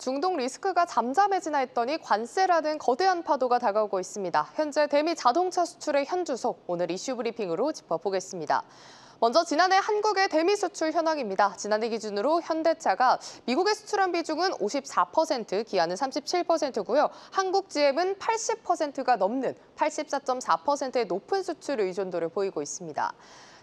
중동 리스크가 잠잠해지나 했더니 관세라는 거대한 파도가 다가오고 있습니다. 현재 대미 자동차 수출의 현주소, 오늘 이슈 브리핑으로 짚어보겠습니다. 먼저 지난해 한국의 대미 수출 현황입니다. 지난해 기준으로 현대차가 미국에 수출한 비중은 54%, 기아는 37%고요. 한국 GM은 80%가 넘는 84.4%의 높은 수출 의존도를 보이고 있습니다.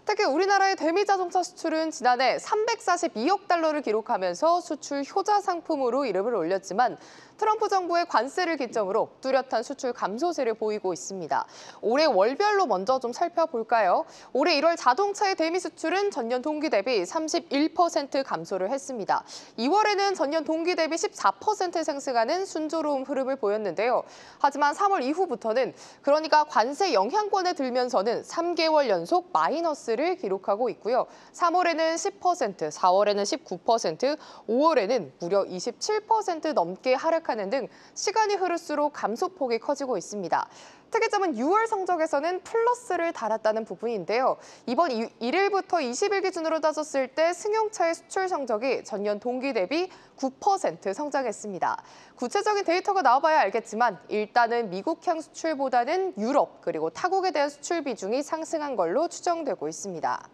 특히 우리나라의 대미 자동차 수출은 지난해 342억 달러를 기록하면서 수출 효자 상품으로 이름을 올렸지만 트럼프 정부의 관세를 기점으로 뚜렷한 수출 감소세를 보이고 있습니다. 올해 월별로 먼저 좀 살펴볼까요? 올해 1월 자동차의 대미 수출은 전년 동기 대비 31% 감소를 했습니다. 2월에는 전년 동기 대비 14% 상승하는 순조로운 흐름을 보였는데요. 하지만 3월 이후부터는 그러니까 관세 영향권에 들면서는 3개월 연속 마이너스를 기록하고 있고요. 3월에는 10%, 4월에는 19%, 5월에는 무려 27% 넘게 하락하는 등 시간이 흐를수록 감소폭이 커지고 있습니다. 특이점은 6월 성적에서는 플러스를 달았다는 부분인데요. 이번 1일부터 20일 기준으로 따졌을 때 승용차의 수출 성적이 전년 동기 대비 9% 성장했습니다. 구체적인 데이터가 나와봐야 알겠지만 일단은 미국향 수출보다는 유럽 그리고 타국에 대한 수출 비중이 상승한 걸로 추정되고 있습니다.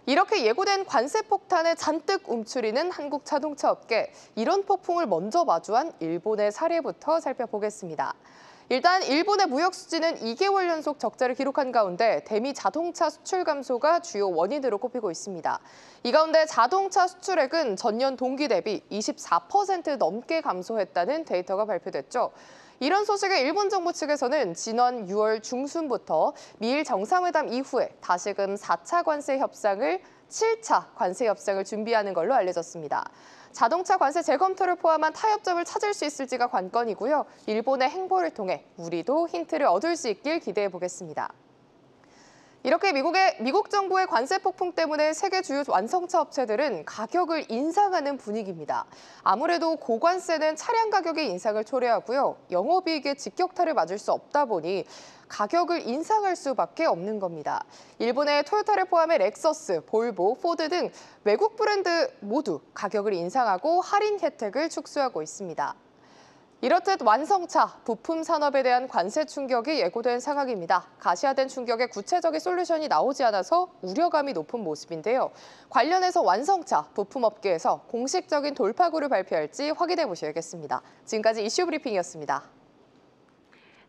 이렇게 예고된 관세 폭탄에 잔뜩 움츠리는 한국 자동차 업계, 이런 폭풍을 먼저 마주한 일본의 사례부터 살펴보겠습니다. 일단 일본의 무역 수지는 2개월 연속 적자를 기록한 가운데 대미 자동차 수출 감소가 주요 원인으로 꼽히고 있습니다. 이 가운데 자동차 수출액은 전년 동기 대비 24% 넘게 감소했다는 데이터가 발표됐죠. 이런 소식에 일본 정부 측에서는 지난 6월 중순부터 미일 정상회담 이후에 다시금 4차 관세 협상을 7차 관세 협상을 준비하는 걸로 알려졌습니다. 자동차 관세 재검토를 포함한 타협점을 찾을 수 있을지가 관건이고요. 일본의 행보를 통해 우리도 힌트를 얻을 수 있길 기대해 보겠습니다. 이렇게 미국 정부의 관세 폭풍 때문에 세계 주요 완성차 업체들은 가격을 인상하는 분위기입니다. 아무래도 고관세는 차량 가격의 인상을 초래하고요. 영업이익의 직격탄을 맞을 수 없다 보니 가격을 인상할 수밖에 없는 겁니다. 일본의 토요타를 포함해 렉서스, 볼보, 포드 등 외국 브랜드 모두 가격을 인상하고 할인 혜택을 축소하고 있습니다. 이렇듯 완성차, 부품 산업에 대한 관세 충격이 예고된 상황입니다. 가시화된 충격에 구체적인 솔루션이 나오지 않아서 우려감이 높은 모습인데요. 관련해서 완성차, 부품업계에서 공식적인 돌파구를 발표할지 확인해 보셔야겠습니다. 지금까지 이슈 브리핑이었습니다.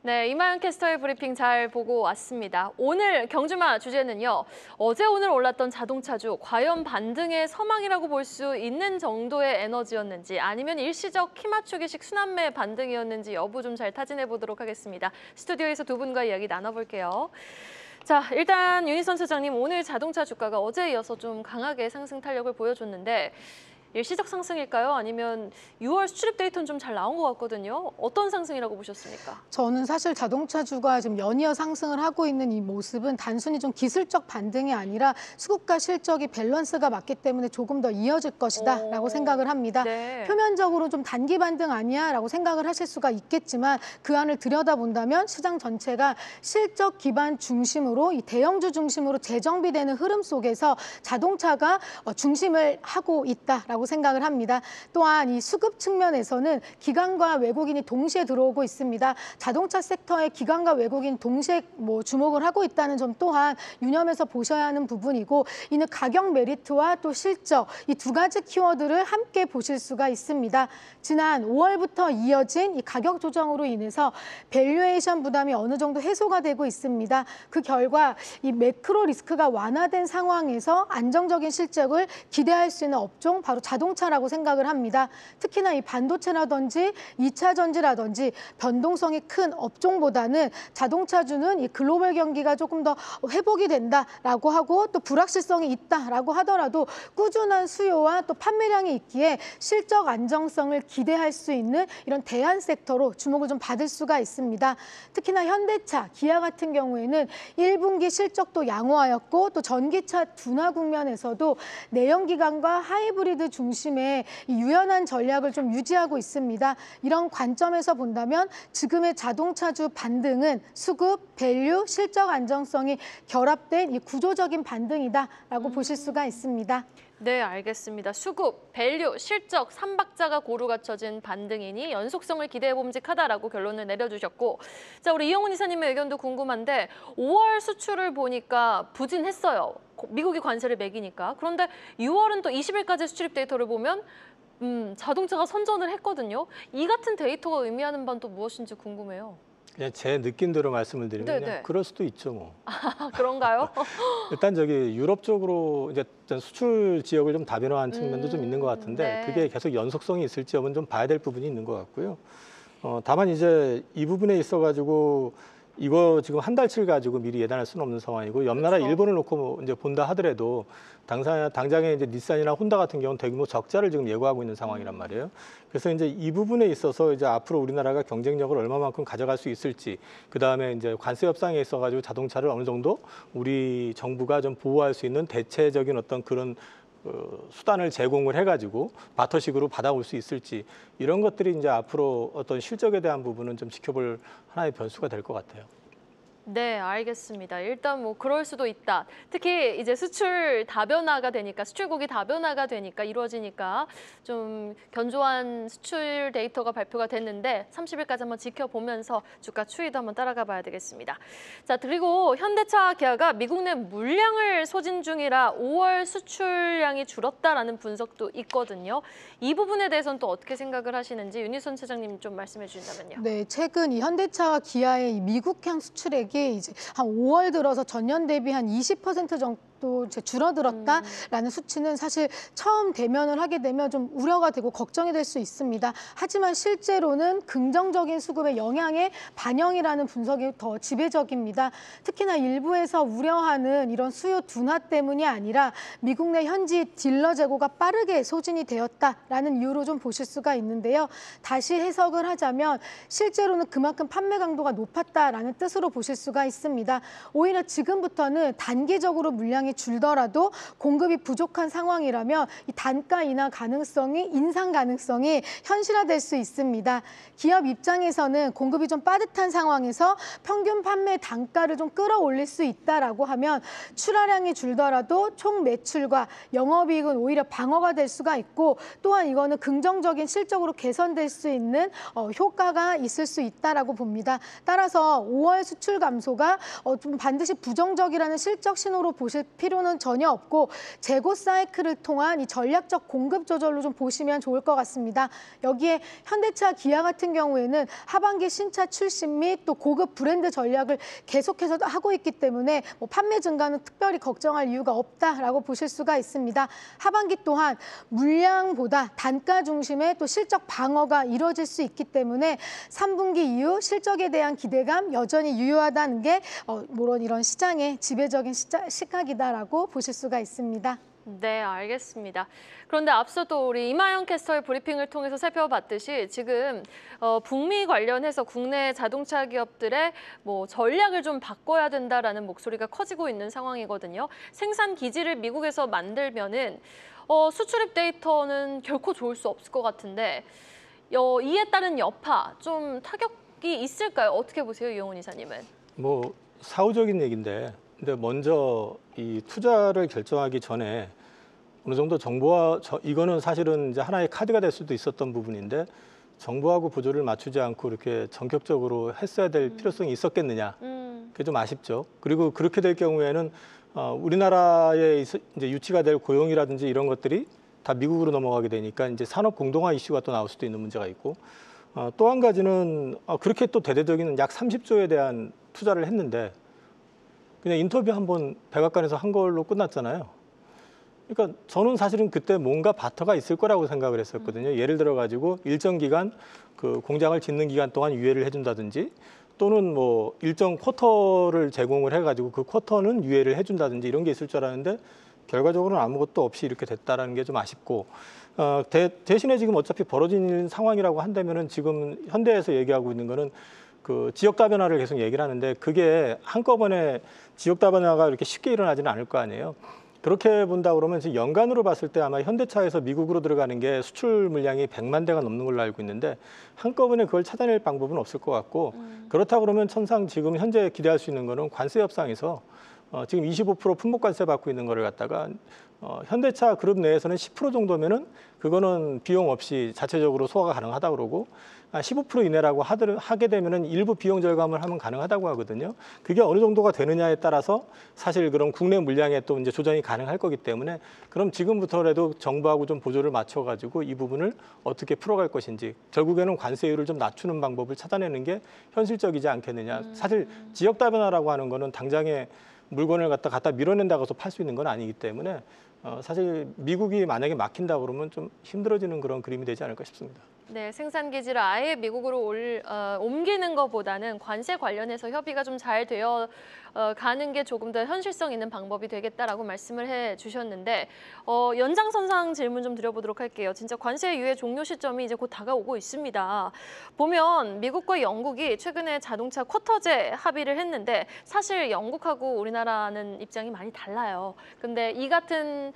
네, 이마연 캐스터의 브리핑 잘 보고 왔습니다. 오늘 경주마 주제는요. 어제 오늘 올랐던 자동차주 과연 반등의 서막이라고 볼 수 있는 정도의 에너지였는지 아니면 일시적 키 맞추기식 순환매 반등이었는지 여부 좀 잘 타진해 보도록 하겠습니다. 스튜디오에서 두 분과 이야기 나눠볼게요. 자, 일단 윤희선 소장님, 오늘 자동차 주가가 어제에 이어서 좀 강하게 상승 탄력을 보여줬는데 일시적 상승일까요? 아니면 6월 수출입 데이터는 좀 잘 나온 것 같거든요. 어떤 상승이라고 보셨습니까? 저는 사실 자동차주가 지금 연이어 상승을 하고 있는 이 모습은 단순히 좀 기술적 반등이 아니라 수급과 실적이 밸런스가 맞기 때문에 조금 더 이어질 것이다라고 생각을 합니다. 네. 표면적으로 좀 단기 반등 아니야라고 생각을 하실 수가 있겠지만 그 안을 들여다본다면 시장 전체가 실적 기반 중심으로 이 대형주 중심으로 재정비되는 흐름 속에서 자동차가 중심을 하고 있다라고 생각을 합니다. 또한 이 수급 측면에서는 기관과 외국인이 동시에 들어오고 있습니다. 자동차 섹터의 기관과 외국인 동시에 주목을 하고 있다는 점 또한 유념해서 보셔야 하는 부분이고 이는 가격 메리트와 또 실적 이 두 가지 키워드를 함께 보실 수가 있습니다. 지난 5월부터 이어진 이 가격 조정으로 인해서 밸류에이션 부담이 어느 정도 해소가 되고 있습니다. 그 결과 이 매크로 리스크가 완화된 상황에서 안정적인 실적을 기대할 수 있는 업종 바로 자동차라고 생각을 합니다. 특히나 이 반도체라든지 2차 전지라든지 변동성이 큰 업종보다는 자동차주는 이 글로벌 경기가 조금 더 회복이 된다라고 하고 또 불확실성이 있다라고 하더라도 꾸준한 수요와 또 판매량이 있기에 실적 안정성을 기대할 수 있는 이런 대안 섹터로 주목을 좀 받을 수가 있습니다. 특히나 현대차, 기아 같은 경우에는 1분기 실적도 양호하였고 또 전기차 둔화 국면에서도 내연기관과 하이브리드 중심의 유연한 전략을 좀 유지하고 있습니다. 이런 관점에서 본다면 지금의 자동차주 반등은 수급, 밸류, 실적 안정성이 결합된 이 구조적인 반등이다라고 보실 수가 있습니다. 네, 알겠습니다. 수급, 밸류, 실적, 3박자가 고루 갖춰진 반등이니 연속성을 기대해 봄직하다라고 결론을 내려주셨고, 자, 우리 이영훈 이사님의 의견도 궁금한데 5월 수출을 보니까 부진했어요. 미국이 관세를 매기니까. 그런데 6월은 또 20일까지 수출입 데이터를 보면 자동차가 선전을 했거든요. 이 같은 데이터가 의미하는 바는 또 무엇인지 궁금해요. 그냥 제 느낌대로 말씀을 드리면 네네. 그럴 수도 있죠, 뭐. 아, 그런가요? 일단 저기 유럽 쪽으로 이제 수출 지역을 좀 다변화한 측면도 좀 있는 것 같은데 네. 그게 계속 연속성이 있을지 여부는 좀 봐야 될 부분이 있는 것 같고요. 다만 이제 이 부분에 있어가지고 이거 지금 한 달치를 가지고 미리 예단할 수는 없는 상황이고 옆 나라 그렇죠. 일본을 놓고 이제 본다 하더라도 당장에 이제 닛산이나 혼다 같은 경우는 대규모 적자를 지금 예고하고 있는 상황이란 말이에요. 그래서 이제 이 부분에 있어서 이제 앞으로 우리나라가 경쟁력을 얼마만큼 가져갈 수 있을지, 그 다음에 이제 관세 협상에 있어가지고 자동차를 어느 정도 우리 정부가 좀 보호할 수 있는 대체적인 어떤 그런 수단을 제공을 해가지고 바터식으로 받아올 수 있을지 이런 것들이 이제 앞으로 어떤 실적에 대한 부분은 좀 지켜볼 하나의 변수가 될 것 같아요. 네, 알겠습니다. 일단 뭐 그럴 수도 있다. 특히 이제 수출 다변화가 되니까, 수출국이 다변화가 되니까 이루어지니까 좀 견조한 수출 데이터가 발표가 됐는데 30일까지 한번 지켜보면서 주가 추이도 한번 따라가 봐야 되겠습니다. 자, 그리고 현대차 기아가 미국 내 물량을 소진 중이라 5월 수출량이 줄었다라는 분석도 있거든요. 이 부분에 대해서는 또 어떻게 생각을 하시는지 윤희선 차장님 좀 말씀해 주신다면요. 네, 최근 이 현대차와 기아의 이 미국향 수출액이 이제 한 5월 들어서 전년 대비 한 20% 정도 이제 줄어들었다라는 수치는 사실 처음 대면을 하게 되면 좀 우려가 되고 걱정이 될 수 있습니다. 하지만 실제로는 긍정적인 수급의 영향의 반영이라는 분석이 더 지배적입니다. 특히나 일부에서 우려하는 이런 수요 둔화 때문이 아니라 미국 내 현지 딜러 재고가 빠르게 소진이 되었다라는 이유로 좀 보실 수가 있는데요. 다시 해석을 하자면 실제로는 그만큼 판매 강도가 높았다라는 뜻으로 보실 수가 있습니다. 오히려 지금부터는 단기적으로 물량이 줄더라도 공급이 부족한 상황이라면 이 단가 인하 가능성이 인상 가능성이 현실화될 수 있습니다. 기업 입장에서는 공급이 좀 빠듯한 상황에서 평균 판매 단가를 좀 끌어올릴 수 있다라고 하면 출하량이 줄더라도 총 매출과 영업이익은 오히려 방어가 될 수가 있고 또한 이거는 긍정적인 실적으로 개선될 수 있는 효과가 있을 수 있다라고 봅니다. 따라서 5월 수출 감소가 좀 반드시 부정적이라는 실적 신호로 보실 필요는 전혀 없고 재고 사이클을 통한 이 전략적 공급 조절로 좀 보시면 좋을 것 같습니다. 여기에 현대차, 기아 같은 경우에는 하반기 신차 출신 및 또 고급 브랜드 전략을 계속해서 하고 있기 때문에 뭐 판매 증가는 특별히 걱정할 이유가 없다라고 보실 수가 있습니다. 하반기 또한 물량보다 단가 중심의 또 실적 방어가 이루어질 수 있기 때문에 3분기 이후 실적에 대한 기대감 여전히 유효하다는 게 물론 이런 시장의 지배적인 시각이다라고 보실 수가 있습니다. 네, 알겠습니다. 그런데 앞서 또 우리 이마영 캐스터의 브리핑을 통해서 살펴봤듯이 지금 북미 관련해서 국내 자동차 기업들의 뭐 전략을 좀 바꿔야 된다라는 목소리가 커지고 있는 상황이거든요. 생산 기지를 미국에서 만들면은 수출입 데이터는 결코 좋을 수 없을 것 같은데 이에 따른 여파, 좀 타격이 있을까요? 어떻게 보세요, 이영훈 이사님은? 뭐 사후적인 얘기인데, 근데 먼저 이 투자를 결정하기 전에 어느 정도 정부와 이거는 사실은 이제 하나의 카드가 될 수도 있었던 부분인데 정부하고 보조를 맞추지 않고 이렇게 전격적으로 했어야 될 필요성이 있었겠느냐. 그게 좀 아쉽죠. 그리고 그렇게 될 경우에는 우리나라에 이제 유치가 될 고용이라든지 이런 것들이 다 미국으로 넘어가게 되니까 이제 산업 공동화 이슈가 또 나올 수도 있는 문제가 있고 또 한 가지는 그렇게 또 대대적인 약 30조에 대한 투자를 했는데 그냥 인터뷰 한번 백악관에서 한 걸로 끝났잖아요. 그러니까 저는 사실은 그때 뭔가 바터가 있을 거라고 생각을 했었거든요. 예를 들어 가지고 일정 기간 그 공장을 짓는 기간 동안 유예를 해준다든지 또는 뭐 일정 쿼터를 제공을 해가지고 그 쿼터는 유예를 해준다든지 이런 게 있을 줄 알았는데 결과적으로는 아무것도 없이 이렇게 됐다라는 게 좀 아쉽고 대신에 지금 어차피 벌어진 상황이라고 한다면은 지금 현대에서 얘기하고 있는 거는 그 지역 다변화를 계속 얘기를 하는데 그게 한꺼번에 지역 다변화가 이렇게 쉽게 일어나지는 않을 거 아니에요. 그렇게 본다 그러면 연간으로 봤을 때 아마 현대차에서 미국으로 들어가는 게 수출 물량이 100만 대가 넘는 걸로 알고 있는데 한꺼번에 그걸 찾아낼 방법은 없을 것 같고 그렇다 그러면 천상 지금 현재 기대할 수 있는 거는 관세 협상에서 지금 25% 품목관세 받고 있는 거를 갖다가 현대차 그룹 내에서는 10% 정도면은 그거는 비용 없이 자체적으로 소화가 가능하다 그러고 15% 이내라고 하게 되면은 일부 비용 절감을 하면 가능하다고 하거든요. 그게 어느 정도가 되느냐에 따라서 사실 그런 국내 물량에 또 이제 조정이 가능할 거기 때문에 그럼 지금부터라도 정부하고 좀 보조를 맞춰가지고 이 부분을 어떻게 풀어갈 것인지 결국에는 관세율을 좀 낮추는 방법을 찾아내는 게 현실적이지 않겠느냐. 사실 지역 다변화라고 하는 거는 당장에 물건을 갖다 밀어낸다고 해서 팔 수 있는 건 아니기 때문에 사실 미국이 만약에 막힌다 그러면 좀 힘들어지는 그런 그림이 되지 않을까 싶습니다. 네, 생산 기지를 아예 미국으로 옮기는 것보다는 관세 관련해서 협의가 좀 잘 되어 가는 게 조금 더 현실성 있는 방법이 되겠다라고 말씀을 해주셨는데 연장선상 질문 좀 드려보도록 할게요. 진짜 관세 유예 종료 시점이 이제 곧 다가오고 있습니다. 보면 미국과 영국이 최근에 자동차 쿼터제 합의를 했는데 사실 영국하고 우리나라는 입장이 많이 달라요. 근데 이 같은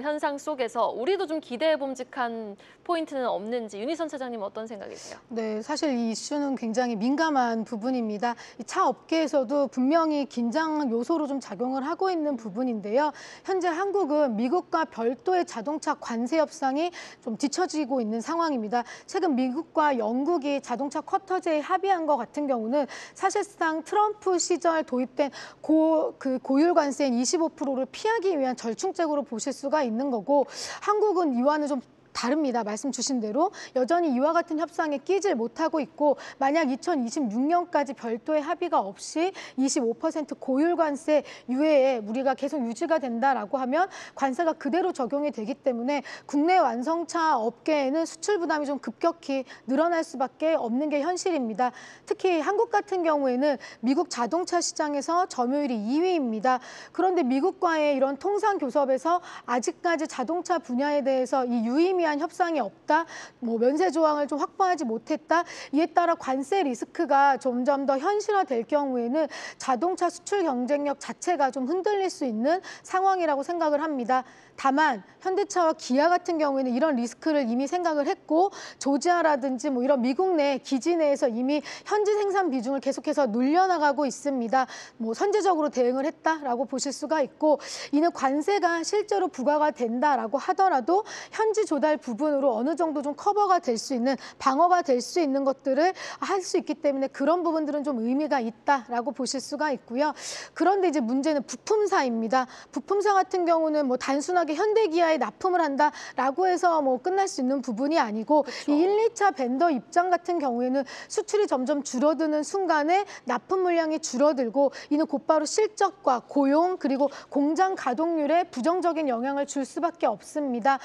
현상 속에서 우리도 좀 기대해 봄직한 포인트는 없는지 윤희선 차장님 어떤 생각이세요? 네, 사실 이 이슈는 굉장히 민감한 부분입니다. 이 차 업계에서도 분명히 긴장 요소로 좀 작용을 하고 있는 부분인데요. 현재 한국은 미국과 별도의 자동차 관세 협상이 좀 뒤처지고 있는 상황입니다. 최근 미국과 영국이 자동차 쿼터제에 합의한 것 같은 경우는 사실상 트럼프 시절 도입된 고율 관세인 25%를 피하기 위한 절충책으로 보실 수가 있는 거고 한국은 이와는 좀 다릅니다. 말씀 주신 대로 여전히 이와 같은 협상에 끼질 못하고 있고 만약 2026년까지 별도의 합의가 없이 25% 고율 관세 유예에 우리가 계속 유지가 된다라고 하면 관세가 그대로 적용이 되기 때문에 국내 완성차 업계에는 수출 부담이 좀 급격히 늘어날 수밖에 없는 게 현실입니다. 특히 한국 같은 경우에는 미국 자동차 시장에서 점유율이 2위입니다. 그런데 미국과의 이런 통상 교섭에서 아직까지 자동차 분야에 대해서 이 유의미한 협상이 없다, 면세 조항을 좀 확보하지 못했다. 이에 따라 관세 리스크가 점점 더 현실화될 경우에는 자동차 수출 경쟁력 자체가 좀 흔들릴 수 있는 상황이라고 생각을 합니다. 다만 현대차와 기아 같은 경우에는 이런 리스크를 이미 생각을 했고 조지아라든지 이런 미국 내 기지 내에서 이미 현지 생산 비중을 계속해서 늘려나가고 있습니다. 선제적으로 대응을 했다라고 보실 수가 있고 이는 관세가 실제로 부과가 된다라고 하더라도 현지 조달 부분으로 어느 정도 좀 커버가 될 수 있는 방어가 될 수 있는 것들을 할 수 있기 때문에 그런 부분들은 좀 의미가 있다라고 보실 수가 있고요. 그런데 이제 문제는 부품사입니다. 부품사 같은 경우는 단순하게 현대기아에 납품을 한다라고 해서 끝날 수 있는 부분이 아니고 그렇죠. 이 1, 2차 벤더 입장 같은 경우에는 수출이 점점 줄어드는 순간에 납품 물량이 줄어들고 이는 곧바로 실적과 고용 그리고 공장 가동률에 부정적인 영향을 줄 수밖에 없습니다.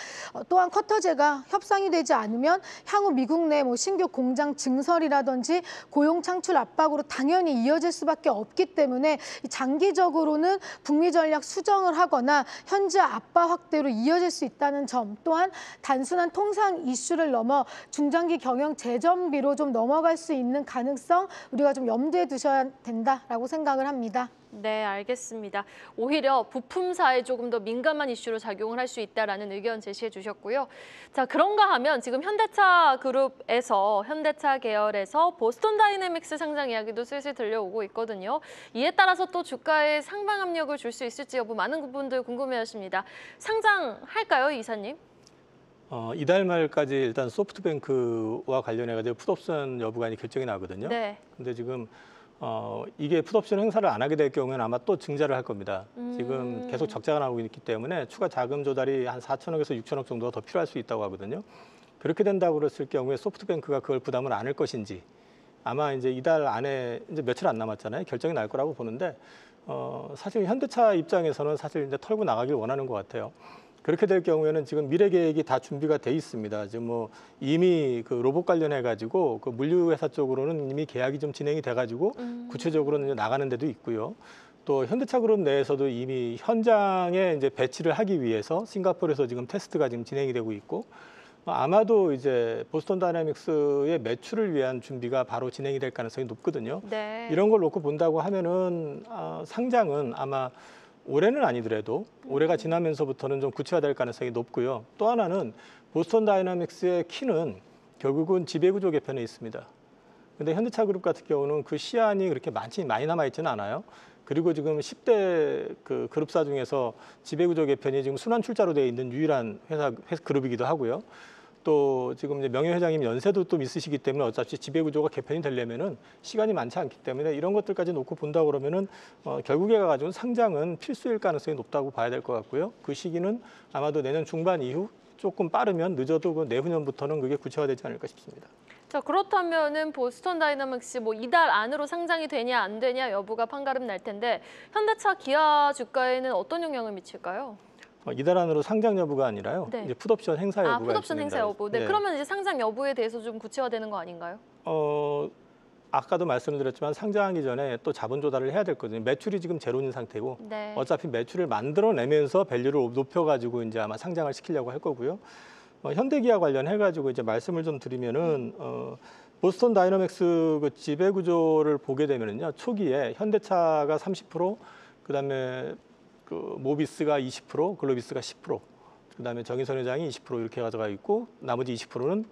또한 쿼터제가 협상이 되지 않으면 향후 미국 내 신규 공장 증설이라든지 고용 창출 압박으로 당연히 이어질 수밖에 없기 때문에 장기적으로는 북미 전략 수정을 하거나 현재 압박 확대로 이어질 수 있다는 점 또한 단순한 통상 이슈를 넘어 중장기 경영 재정비로 좀 넘어갈 수 있는 가능성 우리가 좀 염두에 두셔야 된다라고 생각을 합니다. 네, 알겠습니다. 오히려 부품사에 조금 더 민감한 이슈로 작용을 할 수 있다라는 의견 제시해 주셨고요. 자, 그런가 하면 지금 현대차 그룹에서 현대차 계열에서 보스턴 다이내믹스 상장 이야기도 슬슬 들려오고 있거든요. 이에 따라서 또 주가에 상방 압력을 줄 수 있을지 여부 많은 분들 궁금해하십니다. 상장할까요, 이사님? 이달 말까지 일단 소프트뱅크와 관련해가지고 풋옵션 여부가 결정이 나거든요. 네. 근데 지금 이게 풋옵션 행사를 안 하게 될 경우에는 아마 또 증자를 할 겁니다. 지금 계속 적자가 나오고 있기 때문에 추가 자금 조달이 한 4천억에서 6천억 정도가 더 필요할 수 있다고 하거든요. 그렇게 된다고 그랬을 경우에 소프트뱅크가 그걸 부담을 안 할 것인지 아마 이제 이달 안에 이제 며칠 안 남았잖아요. 결정이 날 거라고 보는데 사실 현대차 입장에서는 사실 이제 털고 나가길 원하는 것 같아요. 그렇게 될 경우에는 지금 미래 계획이 다 준비가 돼 있습니다. 지금 이미 그 로봇 관련해 가지고 그 물류회사 쪽으로는 이미 계약이 좀 진행이 돼 가지고 구체적으로는 이제 나가는 데도 있고요. 또 현대차 그룹 내에서도 이미 현장에 이제 배치를 하기 위해서 싱가포르에서 지금 테스트가 지금 진행이 되고 있고 아마도 이제 보스턴 다이내믹스의 매출을 위한 준비가 바로 진행이 될 가능성이 높거든요. 네. 이런 걸 놓고 본다고 하면은 상장은 아마 올해는 아니더라도 올해가 지나면서부터는 좀 구체화될 가능성이 높고요. 또 하나는 보스턴 다이내믹스의 키는 결국은 지배구조 개편에 있습니다. 근데 현대차 그룹 같은 경우는 그 시안이 그렇게 많이 남아있지는 않아요. 그리고 지금 10대 그 그룹사 중에서 지배구조 개편이 지금 순환 출자로 되어 있는 유일한 회사 그룹이기도 하고요. 또 지금 이제 명예회장님 연세도 좀 있으시기 때문에 어차피 지배구조가 개편이 되려면은 시간이 많지 않기 때문에 이런 것들까지 놓고 본다 그러면은 결국에 가가지고 상장은 필수일 가능성이 높다고 봐야 될 것 같고요. 그 시기는 아마도 내년 중반 이후 조금 빠르면 늦어도 그 내후년부터는 그게 구체화되지 않을까 싶습니다. 자, 그렇다면은 보스턴 다이나믹스 뭐 이달 안으로 상장이 되냐 안 되냐 여부가 판가름 날 텐데 현대차, 기아 주가에는 어떤 영향을 미칠까요? 이달 안으로 상장 여부가 아니라요. 네. 이제 풋옵션 행사 여부가 풋옵션 있습니다. 행사 여부. 네, 네. 그러면 이제 상장 여부에 대해서 좀 구체화되는 거 아닌가요? 아까도 말씀드렸지만 상장하기 전에 또 자본 조달을 해야 될 거거든요. 매출이 지금 제로인 상태고 네. 어차피 매출을 만들어내면서 밸류를 높여가지고 이제 아마 상장을 시키려고 할 거고요. 현대기아 관련해가지고 이제 말씀을 좀 드리면은 보스턴 다이너믹스 그 지배 구조를 보게 되면은요 초기에 현대차가 30%, 그다음에 그 모비스가 20%, 글로비스가 10%, 그다음에 정의선 회장이 20% 이렇게 가져가 있고 나머지 20%는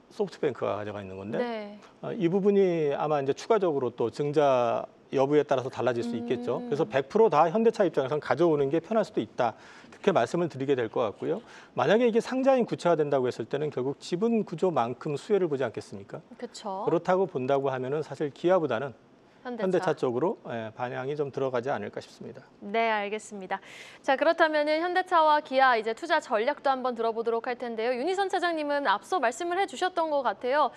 소프트뱅크가 가져가 있는 건데 네. 이 부분이 아마 이제 추가적으로 또 증자 여부에 따라서 달라질 수 있겠죠. 그래서 100% 현대차 입장에서는 가져오는 게 편할 수도 있다. 그렇게 말씀을 드리게 될 것 같고요. 만약에 이게 상장이 구체화된다고 했을 때는 결국 지분 구조만큼 수혜를 보지 않겠습니까? 그렇죠. 그렇다고 본다고 하면은 사실 기아보다는 현대차. 현대차 쪽으로 반향이 좀 들어가지 않을까 싶습니다. 네, 알겠습니다. 자, 그렇다면은 현대차와 기아 이제 투자 전략도 한번 들어보도록 할 텐데요. 윤희선 차장님은 앞서 말씀을 해주셨던 것 같아요.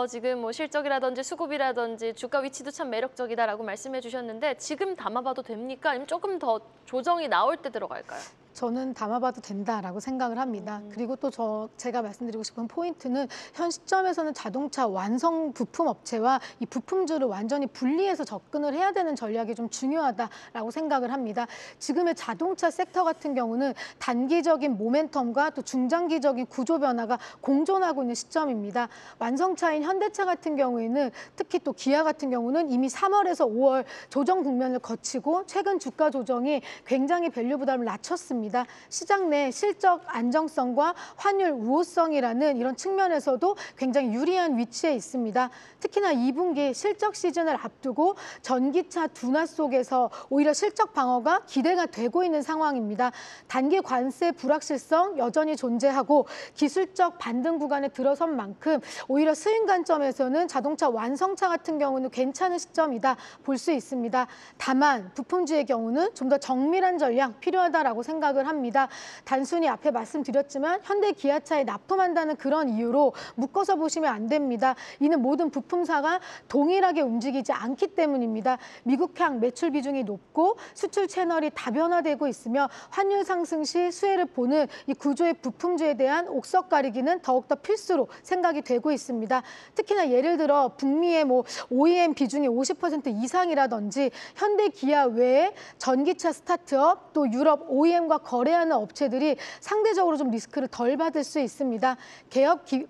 지금 뭐 실적이라든지 수급이라든지 주가 위치도 참 매력적이다라고 말씀해주셨는데 지금 담아봐도 됩니까? 아니면 조금 더 조정이 나올 때 들어갈까요? 저는 담아봐도 된다라고 생각을 합니다. 그리고 또 제가 말씀드리고 싶은 포인트는 현 시점에서는 자동차 완성 부품 업체와 이 부품주를 완전히 분리해서 접근을 해야 되는 전략이 좀 중요하다라고 생각을 합니다. 지금의 자동차 섹터 같은 경우는 단기적인 모멘텀과 또 중장기적인 구조 변화가 공존하고 있는 시점입니다. 완성차인 현대차 같은 경우에는 특히 또 기아 같은 경우는 이미 3월에서 5월 조정 국면을 거치고 최근 주가 조정이 굉장히 밸류 부담을 낮췄습니다. 시장 내 실적 안정성과 환율 우호성이라는 이런 측면에서도 굉장히 유리한 위치에 있습니다. 특히나 2분기 실적 시즌을 앞두고 전기차 둔화 속에서 오히려 실적 방어가 기대가 되고 있는 상황입니다. 단기 관세 불확실성 여전히 존재하고 기술적 반등 구간에 들어선 만큼 오히려 수익 관점에서는 자동차 완성차 같은 경우는 괜찮은 시점이다 볼 수 있습니다. 다만 부품주의 경우는 좀 더 정밀한 전략 필요하다라고 생각을 합니다. 단순히 앞에 말씀드렸지만 현대 기아차에 납품한다는 그런 이유로 묶어서 보시면 안 됩니다. 이는 모든 부품사가 동일하게 움직이지 않기 때문입니다. 미국향 매출 비중이 높고 수출 채널이 다변화되고 있으며 환율 상승 시 수혜를 보는 이 구조의 부품주에 대한 옥석 가리기는 더욱더 필수로 생각이 되고 있습니다. 특히나 예를 들어 북미의 뭐 OEM 비중이 50% 이상이라든지 현대 기아 외에 전기차 스타트업 또 유럽 OEM과 거래하는 업체들이 상대적으로 좀 리스크를 덜 받을 수 있습니다.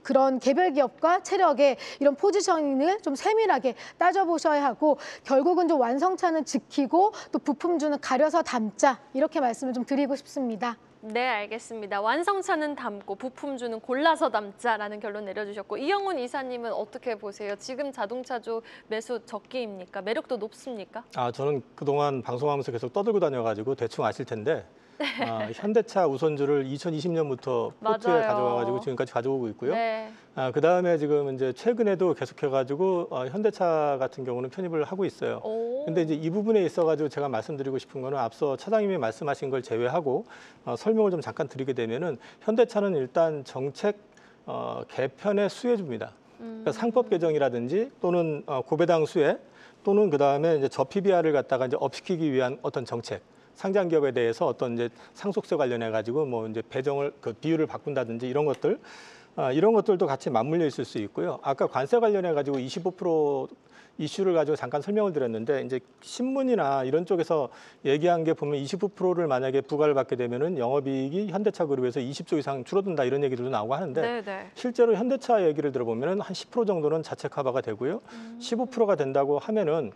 그런 개별 기업과 체력의 이런 포지셔닝을 좀 세밀하게 따져보셔야 하고 결국은 좀 완성차는 지키고 또 부품주는 가려서 담자 이렇게 말씀을 좀 드리고 싶습니다. 네, 알겠습니다. 완성차는 담고 부품주는 골라서 담자라는 결론 내려주셨고 이영훈 이사님은 어떻게 보세요? 지금 자동차주 매수 적기입니까? 매력도 높습니까? 저는 그동안 방송하면서 계속 떠들고 다녀가지고 대충 아실 텐데 현대차 우선주를 2020년부터 포트에 맞아요. 가져와가지고 지금까지 가져오고 있고요. 네. 그 다음에 지금 이제 최근에도 계속해가지고 현대차 같은 경우는 편입을 하고 있어요. 근데 이제 이 부분에 있어가지고 제가 말씀드리고 싶은 거는 앞서 차장님이 말씀하신 걸 제외하고 설명을 좀 잠깐 드리게 되면은 현대차는 일단 정책 개편의 수혜주입니다. 그러니까 상법 개정이라든지 또는 고배당 수혜 또는 그 다음에 이제 저PBR을 갖다가 이제 업시키기 위한 어떤 정책. 상장 기업에 대해서 어떤 이제 상속세 관련해 가지고 뭐 이제 배정을 그 비율을 바꾼다든지 이런 것들 이런 것들도 같이 맞물려 있을 수 있고요. 아까 관세 관련해 가지고 25% 이슈를 가지고 잠깐 설명을 드렸는데 이제 신문이나 이런 쪽에서 얘기한 게 보면 25%를 만약에 부과를 받게 되면은 영업이익이 현대차 그룹에서 20조 이상 줄어든다 이런 얘기들도 나오고 하는데 네. 실제로 현대차 얘기를 들어보면은 한 10% 정도는 자체 커버가 되고요. 15%가 된다고 하면은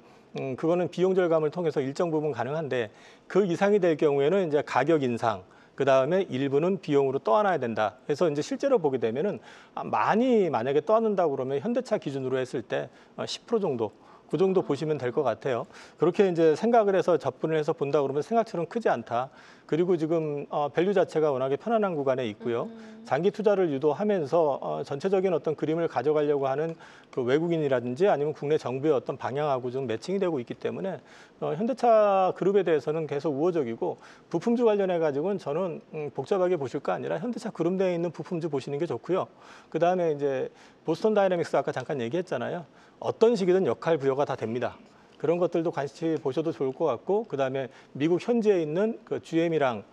그거는 비용 절감을 통해서 일정 부분 가능한데 그 이상이 될 경우에는 이제 가격 인상, 그 다음에 일부는 비용으로 떠안아야 된다. 그래서 이제 실제로 보게 되면은 많이 만약에 떠안는다고 그러면 현대차 기준으로 했을 때 10% 정도 그 정도 보시면 될 것 같아요. 그렇게 이제 생각을 해서 접근을 해서 본다 그러면 생각처럼 크지 않다. 그리고 지금 밸류 자체가 워낙에 편안한 구간에 있고요. 장기 투자를 유도하면서 전체적인 어떤 그림을 가져가려고 하는 그 외국인이라든지 아니면 국내 정부의 어떤 방향하고 좀 매칭이 되고 있기 때문에 현대차 그룹에 대해서는 계속 우호적이고 부품주 관련해 가지고는 저는 복잡하게 보실 거 아니라 현대차 그룹 내에 있는 부품주 보시는 게 좋고요. 그 다음에 이제 보스턴 다이내믹스 아까 잠깐 얘기했잖아요. 어떤 시기든 역할 부여가 다 됩니다. 그런 것들도 같이 보셔도 좋을 것 같고, 그 다음에 미국 현지에 있는 그 GM이랑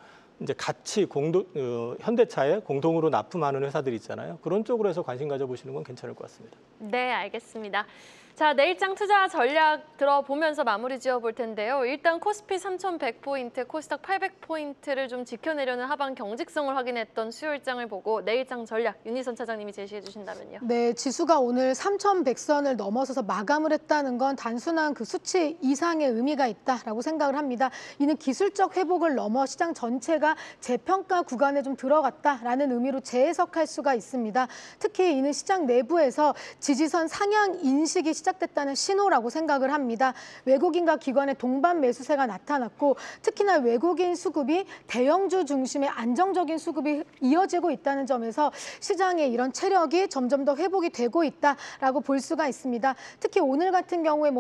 이제 같이 현대차에 공동으로 납품하는 회사들이 있잖아요. 그런 쪽으로 해서 관심 가져보시는 건 괜찮을 것 같습니다. 네, 알겠습니다. 자, 내일장 투자 전략 들어보면서 마무리 지어볼 텐데요. 일단 코스피 3,100포인트, 코스닥 800포인트를 좀 지켜내려는 하방 경직성을 확인했던 수요일장을 보고 내일장 전략 윤희선 차장님이 제시해 주신다면요. 네, 지수가 오늘 3,100선을 넘어서서 마감을 했다는 건 단순한 그 수치 이상의 의미가 있다라고 생각을 합니다. 이는 기술적 회복을 넘어 시장 전체가 재평가 구간에 좀 들어갔다라는 의미로 재해석할 수가 있습니다. 특히 이는 시장 내부에서 지지선 상향 인식이 시작됐다는 신호라고 생각을 합니다. 외국인과 기관의 동반 매수세가 나타났고 특히나 외국인 수급이 대형주 중심의 안정적인 수급이 이어지고 있다는 점에서 시장의 이런 체력이 점점 더 회복이 되고 있다라고 볼 수가 있습니다. 특히 오늘 같은 경우에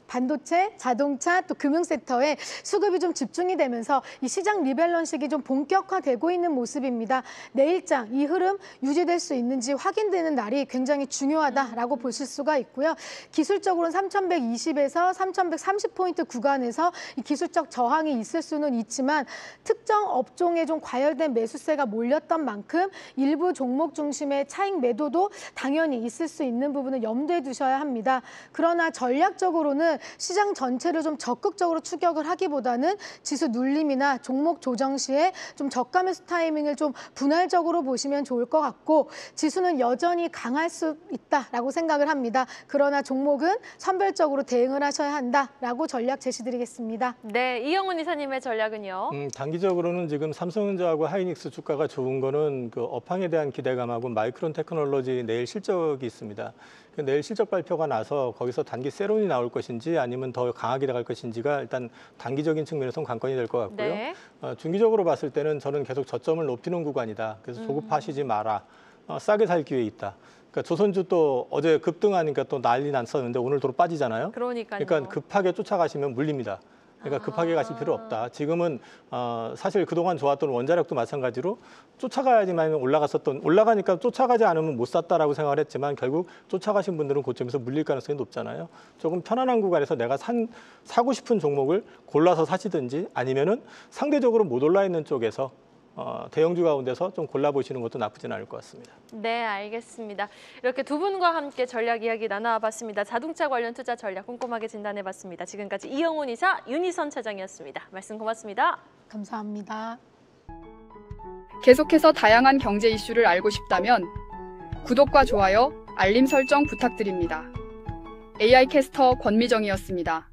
반도체, 자동차, 또 금융섹터에 수급이 좀 집중이 되면서 이 시장 리밸런싱이 좀 본격화되고 있는 모습입니다. 내일장 이 흐름 유지될 수 있는지 확인되는 날이 굉장히 중요하다라고 보실 수가 있고요. 기술적으로는 3,120에서 3,130포인트 구간에서 이 기술적 저항이 있을 수는 있지만 특정 업종에 좀 과열된 매수세가 몰렸던 만큼 일부 종목 중심의 차익 매도도 당연히 있을 수 있는 부분을 염두에 두셔야 합니다. 그러나 전략적으로는 시장 전체를 좀 적극적으로 추격을 하기보다는 지수 눌림이나 종목 조정 시에 좀 저가 매수 타이밍을 좀 분할적으로 보시면 좋을 것 같고 지수는 여전히 강할 수 있다라고 생각을 합니다. 그러나 종목은 선별적으로 대응을 하셔야 한다라고 전략 제시드리겠습니다. 네, 이영훈 이사님의 전략은요? 단기적으로는 지금 삼성전자하고 하이닉스 주가가 좋은 거는 그 업황에 대한 기대감하고 마이크론 테크놀로지 내일 실적이 있습니다. 내일 실적 발표가 나서 거기서 단기 세론이 나올 것인지 아니면 더 강하게 나갈 것인지가 일단 단기적인 측면에서는 관건이 될 것 같고요. 네. 중기적으로 봤을 때는 저는 계속 저점을 높이는 구간이다. 그래서 조급하시지 마라. 싸게 살 기회 있다. 그러니까 조선주 또 어제 급등하니까 또 난리 났었는데 오늘 도로 빠지잖아요. 그러니까요. 그러니까 급하게 쫓아가시면 물립니다. 그러니까 급하게 가실 필요 없다. 지금은 사실 그동안 좋았던 원자력도 마찬가지로 쫓아가야지만 올라가니까 쫓아가지 않으면 못 샀다라고 생각을 했지만 결국 쫓아가신 분들은 고점에서 물릴 가능성이 높잖아요. 조금 편안한 구간에서 내가 사고 싶은 종목을 골라서 사시든지 아니면은 상대적으로 못 올라 있는 쪽에서 대형주 가운데서 좀 골라보시는 것도 나쁘진 않을 것 같습니다. 네, 알겠습니다. 이렇게 두 분과 함께 전략 이야기 나눠봤습니다. 자동차 관련 투자 전략 꼼꼼하게 진단해봤습니다. 지금까지 이영훈 이사, 윤희선 차장이었습니다. 말씀 고맙습니다. 감사합니다. 계속해서 다양한 경제 이슈를 알고 싶다면 구독과 좋아요, 알림 설정 부탁드립니다. AI 캐스터 권미정이었습니다.